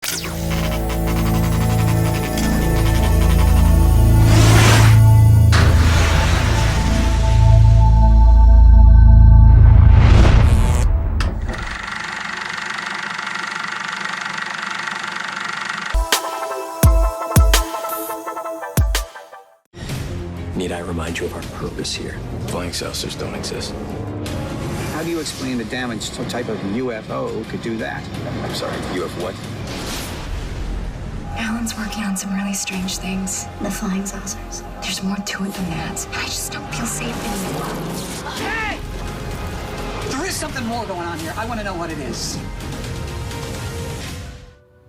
Need I remind you of our purpose here? Flying saucers don't exist. How do you explain the damage some type of UFO could do that? I'm sorry, UFO what? Alan's working on some really strange things. The flying saucers. There's more to it than that. I just don't feel safe anymore. Hey! There is something more going on here. I want to know what it is.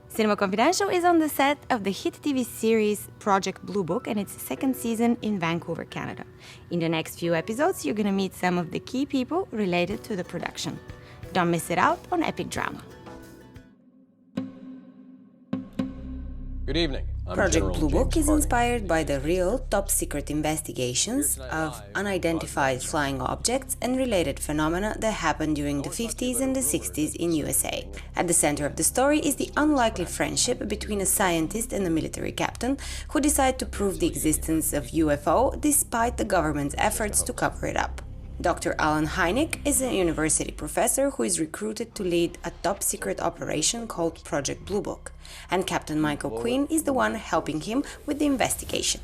Cinema Confidential is on the set of the hit TV series Project Blue Book and its second season in Vancouver, Canada. In the next few episodes, you're going to meet some of the key people related to the production. Don't miss it out on Epic Drama. Good evening. I'm Project General Blue Book James is Harding. inspired by the real top-secret investigations of unidentified flying objects and related phenomena that happened during the 50s and the 60s in USA. At the center of the story is the unlikely friendship between a scientist and a military captain who decide to prove the existence of UFO despite the government's efforts to cover it up. Dr. Alan Hynek is a university professor who is recruited to lead a top-secret operation called Project Blue Book, and Captain Michael Quinn is the one helping him with the investigation.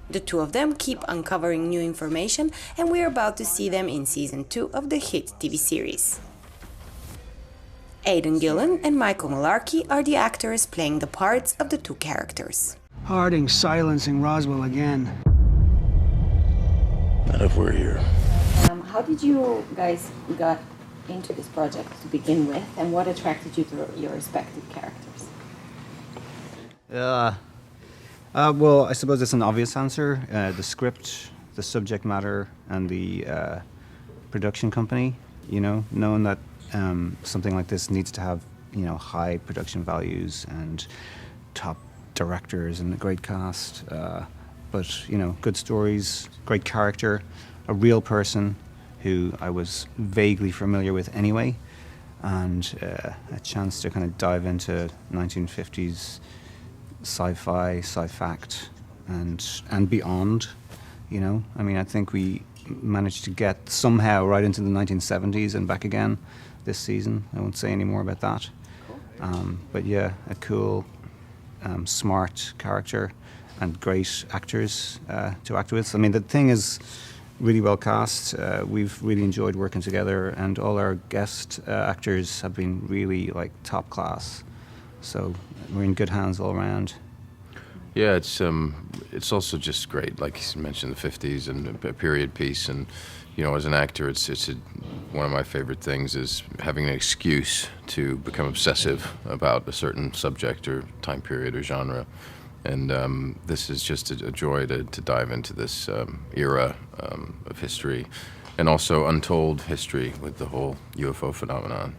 The two of them keep uncovering new information, and we're about to see them in Season 2 of the hit TV series. Aidan Gillen and Michael Malarkey are the actors playing the parts of the two characters. Harding silencing Roswell again. Not if we're here. How did you guys got into this project to begin with, and what attracted you to your respective characters? Well, I suppose it's an obvious answer. The script, the subject matter, and the production company. You know, knowing that something like this needs to have, you know, high production values and top directors and a great cast. But, you know, good stories, great character, a real person who I was vaguely familiar with anyway, and a chance to kind of dive into 1950s sci-fi, sci-fact, and beyond, you know. I mean, I think we managed to get somehow right into the 1970s and back again this season. I won't say any more about that. But yeah, a cool, smart character and great actors to act with. I mean, the thing is really well cast. We've really enjoyed working together, and all our guest actors have been really like top class. So we're in good hands all around. Yeah, it's also just great. Like you mentioned, the 50s and a period piece, and you know, as an actor, one of my favorite things is having an excuse to become obsessive about a certain subject or time period or genre. And this is just a joy to dive into this era of history, and also untold history with the whole UFO phenomenon.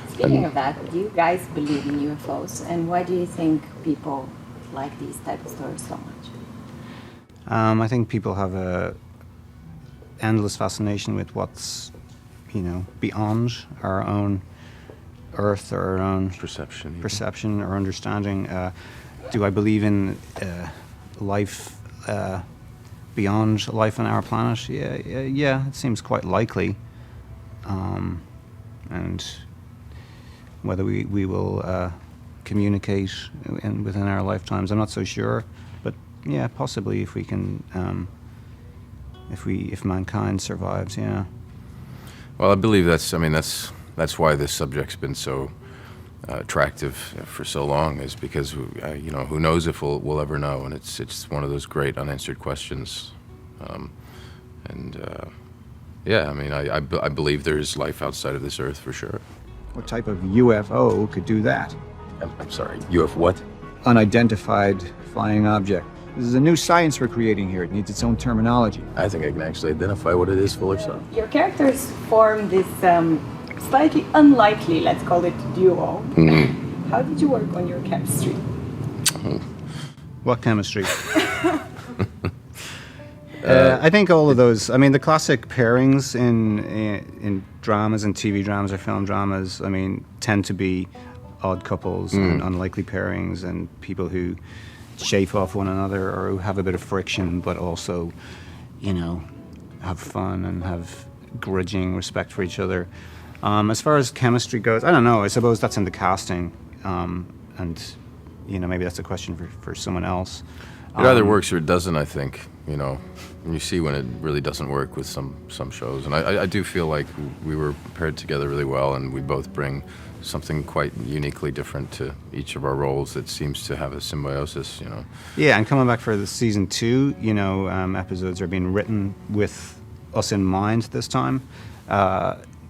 Speaking of that, do you guys believe in UFOs, and why do you think people like these type of stories so much? I think people have a endless fascination with what's, you know, beyond our own Earth or our own perception or understanding. Do I believe in life beyond life on our planet? Yeah, it seems quite likely. And whether we will communicate within our lifetimes, I'm not so sure. But yeah, possibly if we can, if mankind survives, yeah. Well, I believe that's why this subject's been so attractive for so long, is because you know, who knows if we'll ever know, and it's one of those great unanswered questions, yeah, I mean, I believe there's life outside of this Earth for sure. What type of UFO could do that? I'm sorry, UFO what? Unidentified flying object. This is a new science we're creating here. It needs its own terminology. I think I can actually identify what it is, full or so. Your characters form this slightly unlikely, let's call it, duo. Mm-hmm. How did you work on your chemistry? What chemistry? I think all of those. I mean, the classic pairings in dramas and TV dramas or film dramas, I mean, tend to be odd couples and unlikely pairings and people who chafe off one another or who have a bit of friction, but also, you know, have fun and have grudging respect for each other. As far as chemistry goes, I don't know. I suppose that's in the casting, and you know, maybe that's a question for someone else. It either works or it doesn't, I think. You know, and you see when it really doesn't work with some shows. And I do feel like we were paired together really well, and we both bring something quite uniquely different to each of our roles that seems to have a symbiosis, you know. Yeah, and coming back for the season 2, you know, episodes are being written with us in mind this time.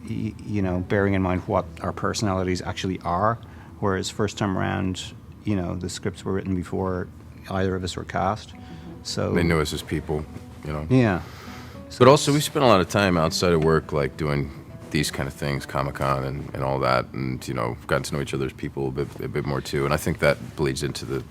You know, bearing in mind what our personalities actually are, whereas first time around, you know, the scripts were written before either of us were cast. So they knew us as people, you know. Yeah. So but also we spent a lot of time outside of work, like doing these kind of things, Comic-Con and all that, and you know, gotten to know each other as people a bit more too. And I think that bleeds into the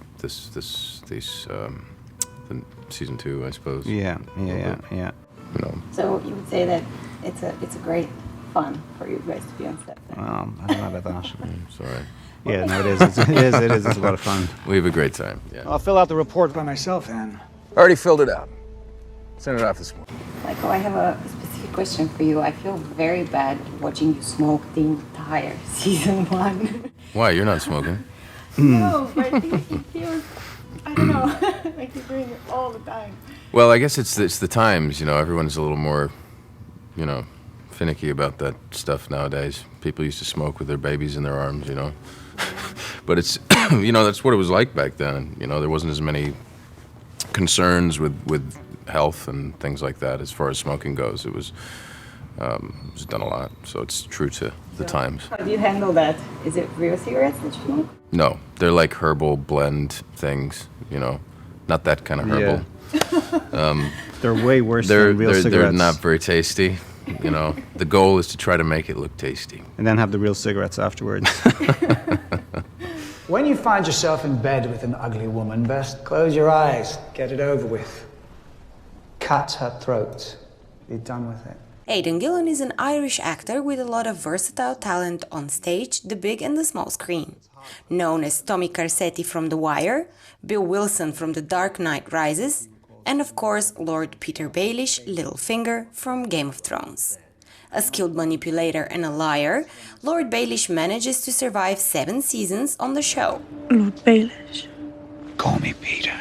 season 2, I suppose. Yeah. You know. So you would say that it's a great fun for you guys to be on set. Then. I don't know about that. Sorry. Yeah, no, it is. It is. It's a lot of fun. We have a great time. Yeah. I'll fill out the report by myself, Anne. Already filled it out. Sent it off this morning. Michael, I have a specific question for you. I feel very bad watching you smoke the entire season 1. Why? You're not smoking. No, but it feels, I don't know, like you're doing it all the time. Well, I guess it's the times, you know, everyone's a little more, you know, finicky about that stuff nowadays. People used to smoke with their babies in their arms, you know. But it's, you know, that's what it was like back then. You know, there wasn't as many concerns with health and things like that as far as smoking goes. It was done a lot, so it's true to the times. How do you handle that? Is it real cigarettes that you smoke? No, they're like herbal blend things, you know, not that kind of herbal. Yeah. They're way worse than real cigarettes. They're not very tasty. You know, the goal is to try to make it look tasty. And then have the real cigarettes afterwards. When you find yourself in bed with an ugly woman, best close your eyes, get it over with. Cut her throat. Be done with it. Aidan Gillen is an Irish actor with a lot of versatile talent on stage, the big and the small screen. Known as Tommy Carcetti from The Wire, Bill Wilson from The Dark Knight Rises, and of course Lord Peter Baelish, Littlefinger, from Game of Thrones. A skilled manipulator and a liar, Lord Baelish manages to survive 7 seasons on the show. Lord Baelish. Call me Peter.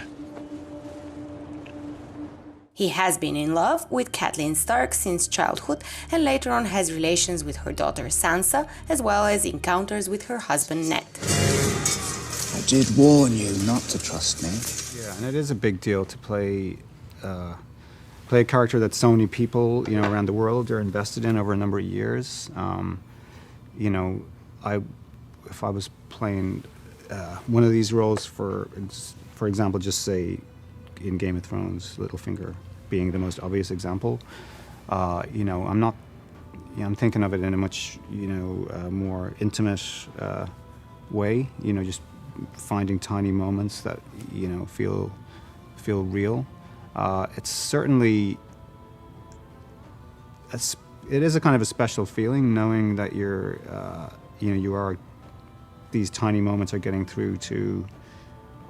He has been in love with Catelyn Stark since childhood and later on has relations with her daughter Sansa, as well as encounters with her husband Ned. I did warn you not to trust me. Yeah, and it is a big deal to play a character that so many people, you know, around the world are invested in over a number of years. You know, if I was playing one of these roles, for example, just say in Game of Thrones, Littlefinger being the most obvious example, you know, I'm thinking of it in a much, you know, more intimate way, you know, just finding tiny moments that, you know, feel real. It's certainly, it is a kind of a special feeling knowing that you're, you know, these tiny moments are getting through to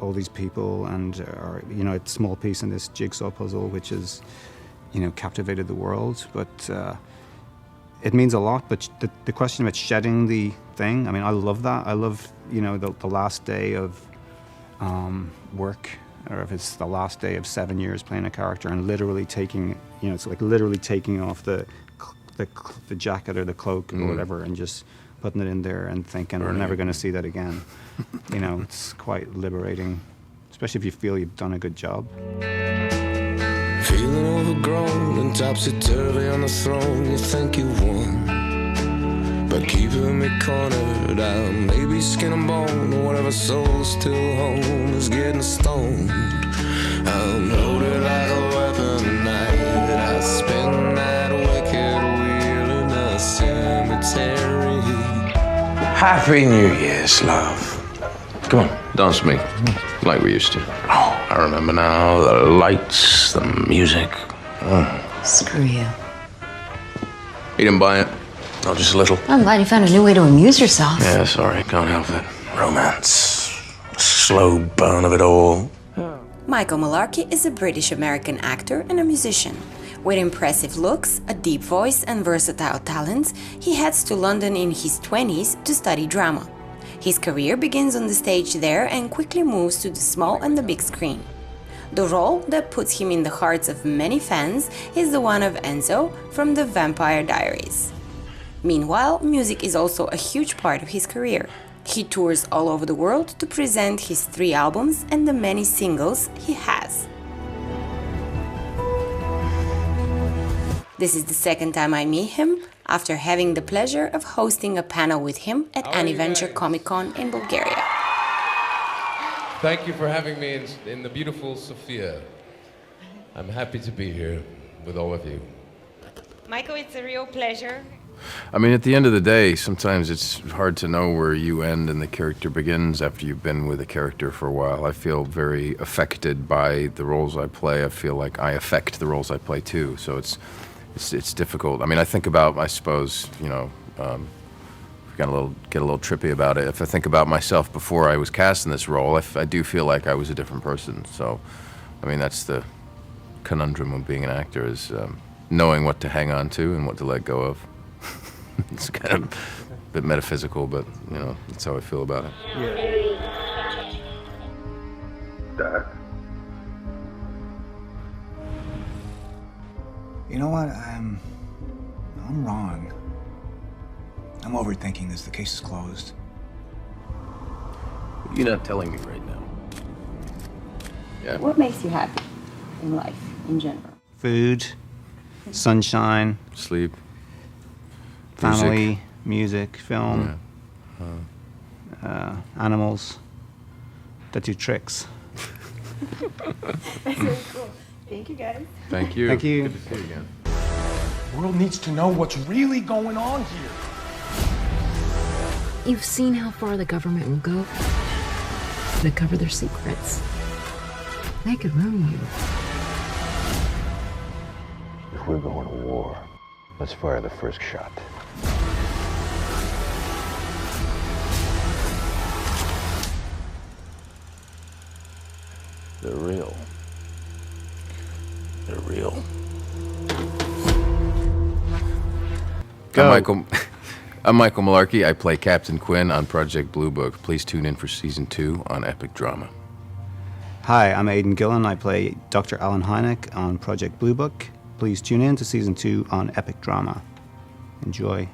all these people and are, you know, a small piece in this jigsaw puzzle which has, you know, captivated the world. But it means a lot. But the question about shedding the thing, I mean, I love that. I love, you know, the last day of work, or if it's the last day of 7 years playing a character and literally taking, you know, it's like literally taking off the jacket or the cloak or whatever and just putting it in there and thinking, we're never going to see that again. You know, it's quite liberating, especially if you feel you've done a good job. Feeling overgrown and topsy-turvy on the throne, you think you won, but keeping me cornered down, maybe skin and bone, whatever soul's still home is getting stoned. I'm loaded like a weapon tonight, I spin that wicked wheel in a cemetery. Happy New Year's, love. Come on, dance with me, like we used to. Oh, I remember now, the lights, the music. Screw you. You didn't buy it? Oh, just a little. I'm glad you found a new way to amuse yourself. Yeah, sorry, can't help it. romance. The slow burn of it all. Michael Malarkey is a British-American actor and a musician. With impressive looks, a deep voice and versatile talents, he heads to London in his 20s to study drama. His career begins on the stage there and quickly moves to the small and the big screen. The role that puts him in the hearts of many fans is the one of Enzo from The Vampire Diaries. Meanwhile, music is also a huge part of his career. He tours all over the world to present his 3 albums and the many singles he has. This is the second time I meet him, after having the pleasure of hosting a panel with him at Aniventure Comic-Con in Bulgaria. Thank you for having me in the beautiful Sofia. I'm happy to be here with all of you. Michael, it's a real pleasure. I mean, at the end of the day, sometimes it's hard to know where you end and the character begins after you've been with a character for a while. I feel very affected by the roles I play. I feel like I affect the roles I play too, so it's difficult. I mean, I think about, I suppose, you know, get a little trippy about it. If I think about myself before I was cast in this role, I do feel like I was a different person. So, I mean, that's the conundrum of being an actor, is knowing what to hang on to and what to let go of. It's kind of a bit metaphysical, but, you know, that's how I feel about it. Yeah. Dad? You know what? I'm wrong. I'm overthinking this. The case is closed. You're not telling me right now. Yeah. What makes you happy in life, in general? Food, sunshine, sleep, family, music, film, animals that do tricks. That's really cool. Thank you, guys. Thank you. Thank you. Good to see you again. The world needs to know what's really going on here. You've seen how far the government will go to cover their secrets. They could ruin you. If we're going to war, let's fire the first shot. They're real. They're real. I'm Michael Malarkey. I play Captain Quinn on Project Blue Book. Please tune in for Season 2 on Epic Drama. Hi, I'm Aidan Gillen. I play Dr. Alan Hynek on Project Blue Book. Please tune in to Season 2 on Epic Drama. Enjoy.